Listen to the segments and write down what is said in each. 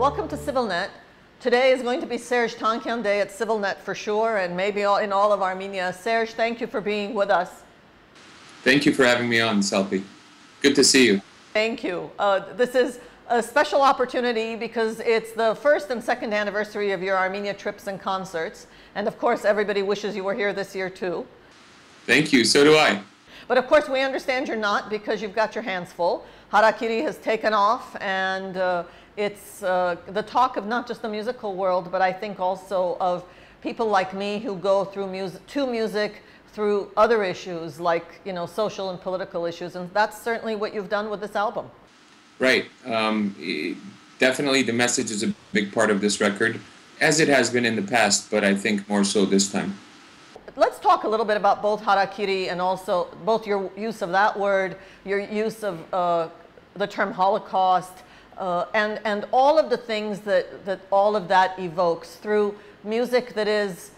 Welcome to Civilnet. Today is going to be Serj Tankian Day at Civilnet for sure, and maybe in all of Armenia. Serj, thank you for being with us. Thank you for having me on, Selfie. Good to see you. Thank you. This is a special opportunity because it's the first and second anniversary of your Armenia trips and concerts. And of course, everybody wishes you were here this year too. Thank you, so do I. But of course, we understand you're not because you've got your hands full. Harakiri has taken off, and it's the talk of not just the musical world, but I think also of people like me who go through music through other issues like, you know, social and political issues, and that's certainly what you've done with this album. Right. Definitely the message is a big part of this record, as it has been in the past, but I think more so this time. Let's talk a little bit about both Harakiri and also both your use of that word, your use of the term Holocaust, and all of the things that all of that evokes through music that is,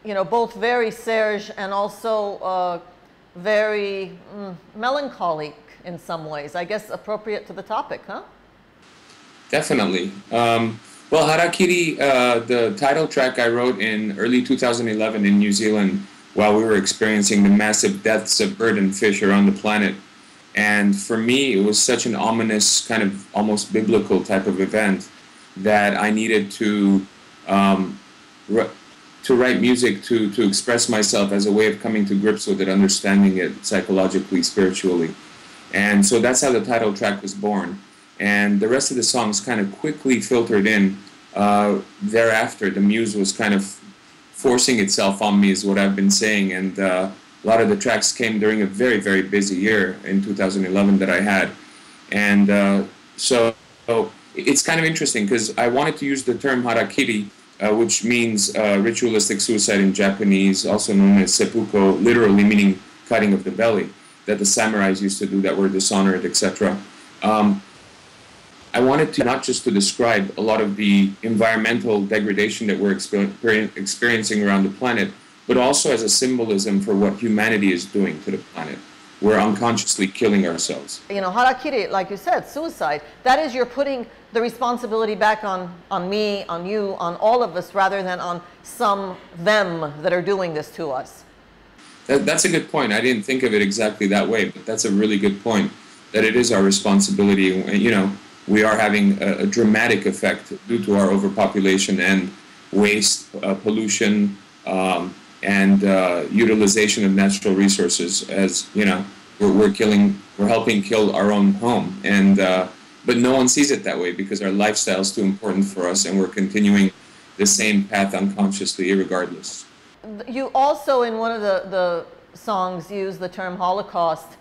you know, both very Serj and also very melancholic in some ways. I guess appropriate to the topic, huh? Definitely. Well, Harakiri, the title track I wrote in early 2011 in New Zealand while we were experiencing the massive deaths of bird and fish around the planet. And for me, it was such an ominous, kind of almost biblical type of event that I needed to write music to express myself as a way of coming to grips with it, understanding it psychologically, spiritually. And so that's how the title track was born. And the rest of the songs kind of quickly filtered in. Thereafter, the muse was kind of forcing itself on me, is what I've been saying. And a lot of the tracks came during a very, very busy year in 2011 that I had. And so it's kind of interesting because I wanted to use the term harakiri, which means ritualistic suicide in Japanese, also known as seppuku, literally meaning cutting of the belly, that the samurais used to do that were dishonored, etc. I wanted to not just to describe a lot of the environmental degradation that we're experiencing around the planet, but also as a symbolism for what humanity is doing to the planet. We're unconsciously killing ourselves. You know, harakiri, like you said, suicide, that is, you're putting the responsibility back on me, on you, on all of us, rather than on them that are doing this to us. That's a good point. I didn't think of it exactly that way, but that's a really good point, that it is our responsibility. You know, we are having a dramatic effect due to our overpopulation and waste, pollution, and utilization of natural resources. As you know, we're helping kill our own home, and but no one sees it that way because our lifestyle is too important for us, and we're continuing the same path unconsciously, irregardless. You also, in one of the songs, use the term Holocaust.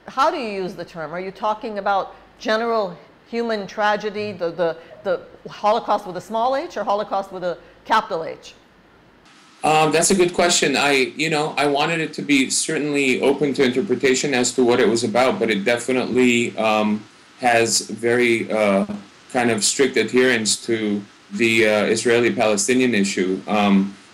How do you use the term? Are you talking about general human tragedy, the Holocaust with a small h, or Holocaust with a capital H? That's a good question. I wanted it to be certainly open to interpretation as to what it was about, but it definitely has very kind of strict adherence to the Israeli-Palestinian issue,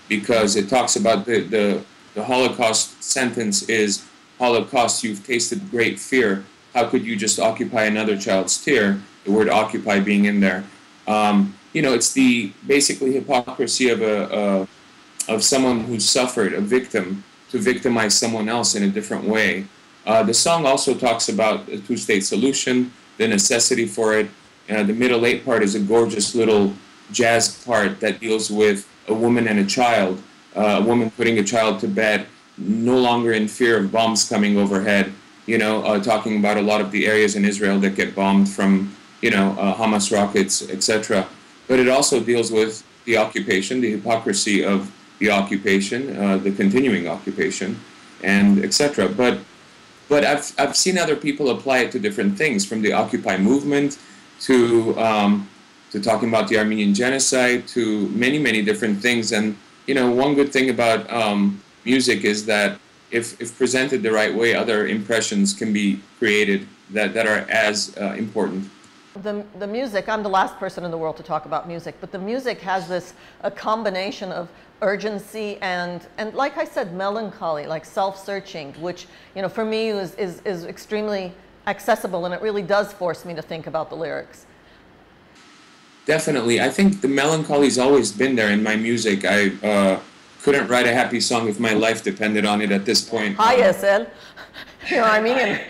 because it talks about the Holocaust sentence is, Holocaust, you've tasted great fear. How could you just occupy another child's tear? The word occupy being in there. You know, it's the basically hypocrisy of someone who suffered, a victim, to victimize someone else in a different way. The song also talks about a two-state solution, the necessity for it. The middle eight part is a gorgeous little jazz part that deals with a woman and a child, a woman putting a child to bed, no longer in fear of bombs coming overhead, you know, talking about a lot of the areas in Israel that get bombed from, you know, Hamas rockets, etc. But it also deals with the occupation, the hypocrisy of the occupation, the continuing occupation, and etc. But I've seen other people apply it to different things, from the Occupy movement to talking about the Armenian genocide, to many, many different things. And, you know, one good thing about music is that if presented the right way, other impressions can be created that are as important. The music, I'm the last person in the world to talk about music, but the music has a combination of urgency and like I said, melancholy, like self-searching, which, you know, for me is extremely accessible, and it really does force me to think about the lyrics. Definitely. I think the melancholy's always been there in my music. I couldn't write a happy song if my life depended on it at this point. Hi, SL. You're Armenian.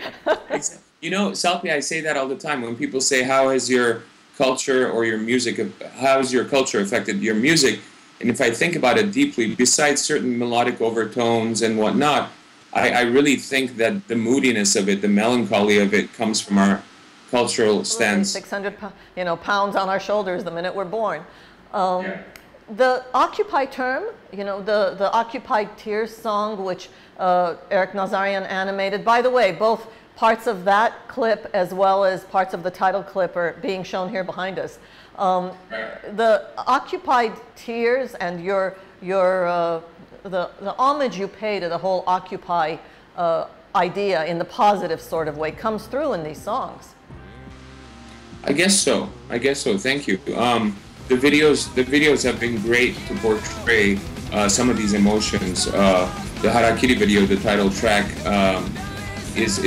You know, Salpi, I say that all the time. When people say, how has your culture or your music, how has your culture affected your music? And if I think about it deeply, besides certain melodic overtones and whatnot, I really think that the moodiness of it, the melancholy of it, comes from our cultural stance. 600 pounds on our shoulders the minute we're born. The Occupy term, the Occupied Tears song, which Eric Nazarian animated. By the way, both parts of that clip as well as parts of the title clip are being shown here behind us. The Occupied Tears and the homage you pay to the whole Occupy idea in the positive sort of way comes through in these songs. I guess so. Thank you. The videos have been great to portray some of these emotions. The Harakiri video, the title track, is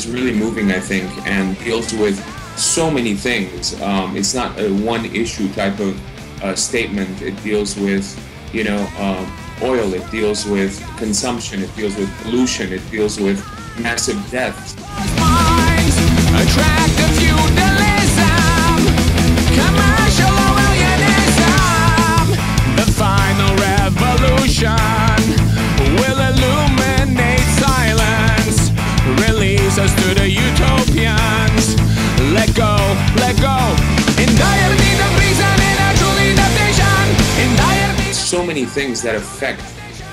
really moving, I think, and deals with so many things. It's not a one issue type of statement. It deals with, oil. It deals with consumption. It deals with pollution. It deals with massive deaths. Commercial the final revolution will illuminate silence, release us to the utopians. Let go, in dire need of reason, in a truly adaptation, in dire need. So many things that affect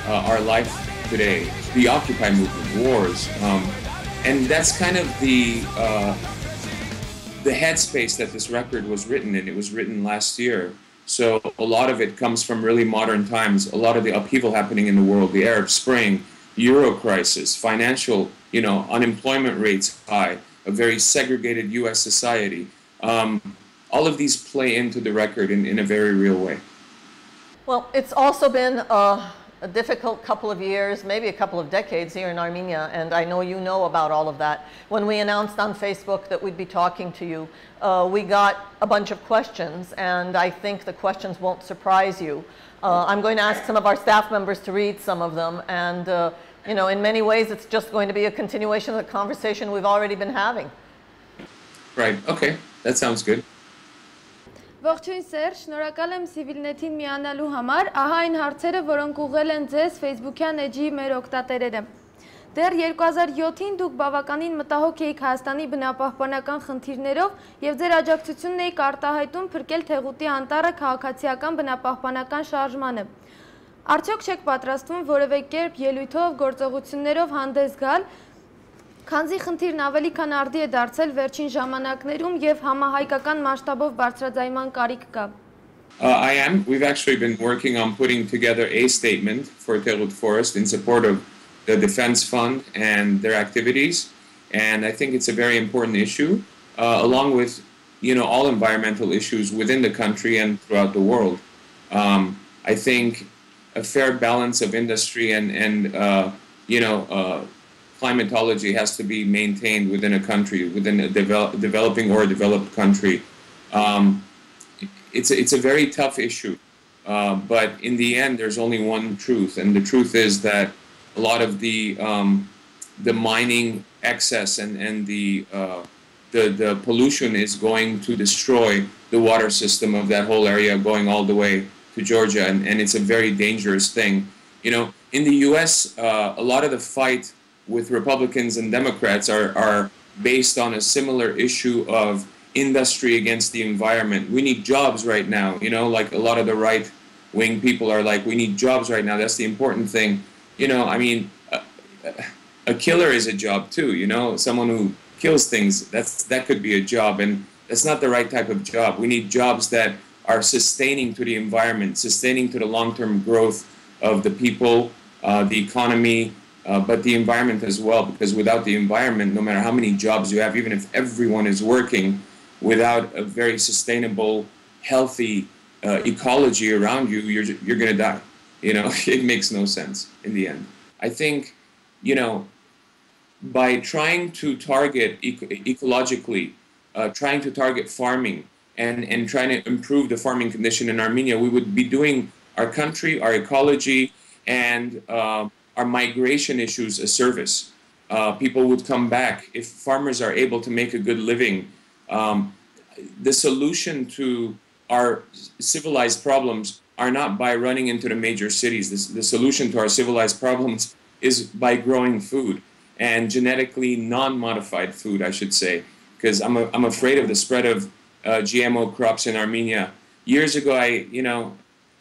our life today. The Occupy movement, wars, and that's kind of the headspace that this record was written in. It was written last year. So a lot of it comes from really modern times, a lot of the upheaval happening in the world, the Arab Spring, Euro crisis, financial, unemployment rates high, a very segregated U.S. society. All of these play into the record in a very real way. Well, it's also been a difficult couple of years, maybe a couple of decades here in Armenia, and I know you know about all of that. When we announced on Facebook that we'd be talking to you, we got a bunch of questions, and I think the questions won't surprise you. I'm going to ask some of our staff members to read some of them, and in many ways it's just going to be a continuation of the conversation we've already been having. Right, okay, that sounds good. Ողջույն Սերժ, շնորհակալ եմ Civilnet-ին միանալու համար, ահա այն հարցերը, որոնք ուղղել են ձեզ Facebook-յան էջի մեր օգտատերերը։ Դեռ 2007-ին դուք բավականին մտահոգ էիք Հայաստանի բնապահպանական խնդիրներով եւ ձեր աջակցությունն էիք արտահայտում փրկել Թեղուտի անտառը քաղաքացիական բնապահպանական շարժմանը։ Արդյոք չեք պատրաստվում որևէ կերպ ելույթով, գործողություններով հանդես գալ, քանզի խնդիրն ավելի քան արդի է դարձել վերջին ժամանակներում եւ համահայկական մասշտաբով բարձրաձայնման կարիք կա։ I am. We've actually been working on putting together a statement for Tehut Forest in support of the Defense Fund and their activities, and I think it's a very important issue, along with all environmental issues within the country and throughout the world. I think a fair balance of industry and climatology has to be maintained within a country, within a developing or a developed country. It's a very tough issue, but in the end, there's only one truth, and the truth is that a lot of the mining excess and the pollution is going to destroy the water system of that whole area, going all the way to Georgia, and it's a very dangerous thing. In the U.S., a lot of the fight with Republicans and Democrats are based on a similar issue of industry against the environment. We need jobs right now, like a lot of the right-wing people are like, we need jobs right now, that's the important thing. A killer is a job too, someone who kills things, that could be a job, and that's not the right type of job. We need jobs that are sustaining to the environment, sustaining to the long-term growth of the people, the economy, but the environment as well, because without the environment, no matter how many jobs you have, even if everyone is working, without a very sustainable, healthy ecology around you, you're going to die. It makes no sense in the end. I think, by trying to target ecologically, trying to target farming and trying to improve the farming condition in Armenia, we would be doing our country, our ecology, and our migration issues a service. People would come back. If farmers are able to make a good living, the solution to our civilized problems are not by running into the major cities. The solution to our civilized problems is by growing food, and genetically non-modified food, I should say, because I'm afraid of the spread of GMO crops in Armenia. Years ago,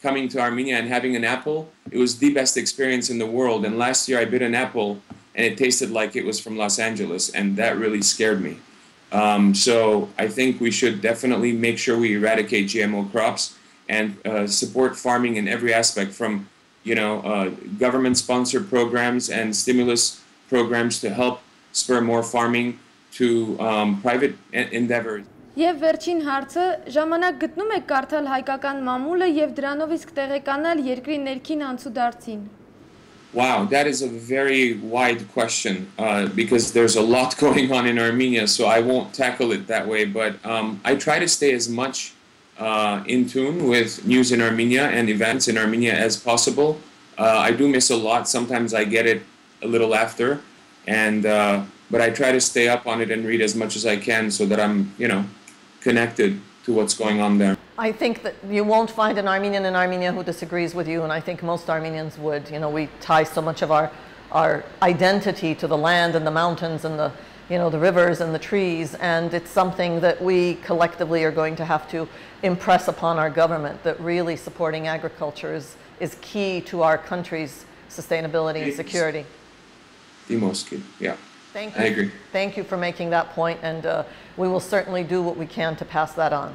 coming to Armenia and having an apple, it was the best experience in the world. And last year I bit an apple and it tasted like it was from Los Angeles, and that really scared me. So I think we should definitely make sure we eradicate GMO crops and support farming in every aspect, from government-sponsored programs and stimulus programs to help spur more farming to private endeavors. Եվ վերջին հարցը, ժամանակ գտնում եք կարդալ հայկական մամուլը եւ դրանով իսկ տեղեկանալ երկրի ներքին անցուդարձին? Wow, that is a very wide question because there's a lot going on in Armenia, so I won't tackle it that way. But I try to stay as much in tune with news in Armenia and events in Armenia as possible. I do miss a lot. Sometimes I get it a little after, but I try to stay up on it and read as much as I can so that I'm, connected to what's going on there. I think that you won't find an Armenian in Armenia who disagrees with you, and I think most Armenians would. We tie so much of our identity to the land and the mountains and the rivers and the trees, and it's something that we collectively are going to have to impress upon our government, that really supporting agriculture is key to our country's sustainability and security. The most key, yeah. Thank you. I agree. Thank you for making that point, and we will certainly do what we can to pass that on.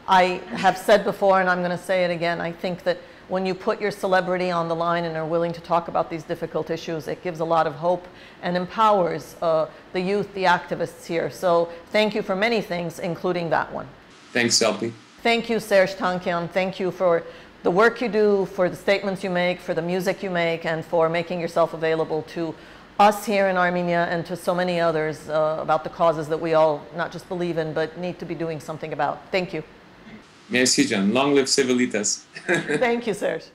I have said before, and I'm going to say it again, I think that when you put your celebrity on the line and are willing to talk about these difficult issues, it gives a lot of hope and empowers the youth, the activists here. So thank you for many things, including that one. Thanks, Selby. Thank you, Serj Tankian. Thank you for the work you do, for the statements you make, for the music you make, and for making yourself available to us here in Armenia and to so many others about the causes that we all not just believe in, but need to be doing something about. Thank you. Merci, John. Long live Civilitas. Thank you, Serj.